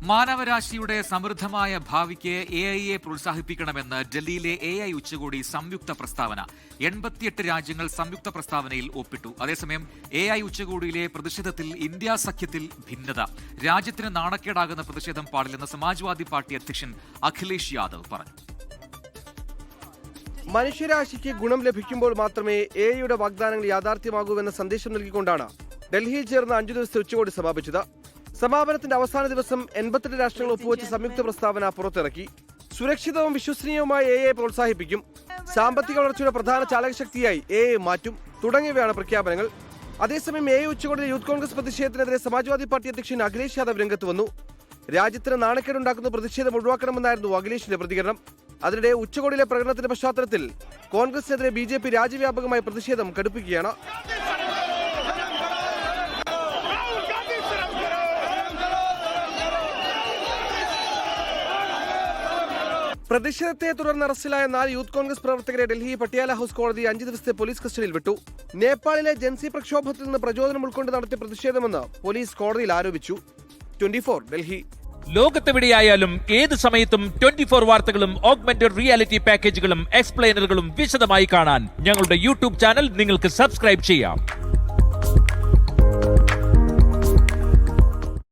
മാനവരാശിയുടെ സമൃദ്ധമായ ഭാവിക്ക് AI പ്രോത്സാഹിപ്പിക്കണമെന്ന് ഡൽഹിയിലെ AI ഉച്ചകോടി സംയുക്ത പ്രസ്താവന. 88 രാജ്യങ്ങൾ സംയുക്ത പ്രസ്താവനയിൽ ഒപ്പിട്ടു. അതേസമയം AI ഉച്ചകോടിയിലെ പ്രതിഷേധത്തിൽ ഇന്ത്യ സഖ്യത്തിൽ ഭിന്നത. രാജ്യത്തിന് നാണക്കേടാകുന്ന പ്രതിഷേധം പാടില്ലെന്ന് സമാജ്വാദി പാർട്ടി അധ്യക്ഷൻ അഖിലേഷ് യാദവ് പറഞ്ഞു. മനുഷ്യരാശിക്ക് ഗുണം ലഭിക്കുമ്പോൾ മാത്രമേ AI വാഗ്ദാനങ്ങൾ യാഥാർത്ഥ്യമാകൂവെന്ന സന്ദേശം നൽകിക്കൊണ്ടാണ് ഡൽഹിയിൽ ചേർന്ന 5 ദിവസത്തെ ഉച്ചകോടി സമാപിച്ചത്. സമാപനത്തിന്റെ അവസാന ദിവസം 88 രാഷ്ട്രങ്ങൾ ഒപ്പുവെച്ച സംയുക്ത പ്രസ്താവന പുറത്തിറക്കി. സുരക്ഷിതവും വിശ്വസനീയവുമായ AI പ്രോത്സാഹിപ്പിക്കും, സാമ്പത്തിക വളർച്ചയുടെ പ്രധാന ചാലകശക്തിയായി AI മാറ്റും തുടങ്ങിയവയാണ് പ്രഖ്യാപനങ്ങൾ. അതേസമയം AI ഉച്ചകോടിയിലെ യൂത്ത് കോൺഗ്രസ് പ്രതിഷേധത്തിനെതിരെ സമാജ്വാദി പാർട്ടി അധ്യക്ഷൻ അഖിലേഷ് യാദവ് രംഗത്ത് വന്നു. രാജ്യത്തിന് നാണക്കേടുണ്ടാക്കുന്ന പ്രതിഷേധം ഒഴിവാക്കണമെന്നായിരുന്നു അഖിലേഷിന്റെ പ്രതികരണം. അതിനിടെ ഉച്ചകോടിയിലെ പ്രകടനത്തിന്റെ പശ്ചാത്തലത്തിൽ കോൺഗ്രസിനെതിരെ BJP രാജ്യവ്യാപകമായ പ്രതിഷേധം കടുപ്പിക്കുകയാണ്. പ്രതിഷേധത്തെ തുടർന്ന് അറസ്റ്റിലായ 4 യൂത്ത് കോൺഗ്രസ് പ്രവർത്തകരെ ഡൽഹി പട്ടിയാല ഹൌസ് കോടതി 5 ദിവസത്തെ പോലീസ് കസ്റ്റഡിയിൽ വിട്ടു. നേപ്പാളിലെ ജൻസി പ്രക്ഷോഭത്തിൽ നിന്ന് പ്രചോദനം ഉൾക്കൊണ്ട് നടത്തിയ പ്രതിഷേധമെന്ന് പോലീസ് കോടതിയിൽ ആരോപിച്ചു. 24 ഡൽഹി. ലോകത്തെവിടെയായാലും ഏത് സമയത്തും 24 വാർത്തകളും ഓഗ്മെന്റഡ് റിയാലിറ്റി പാക്കേജുകളും എക്സ്പ്ലെയിനറുകളും വിശദമായി കാണാൻ ഞങ്ങളുടെ യൂട്യൂബ് ചാനൽ നിങ്ങൾക്ക് സബ്സ്ക്രൈബ് ചെയ്യാം.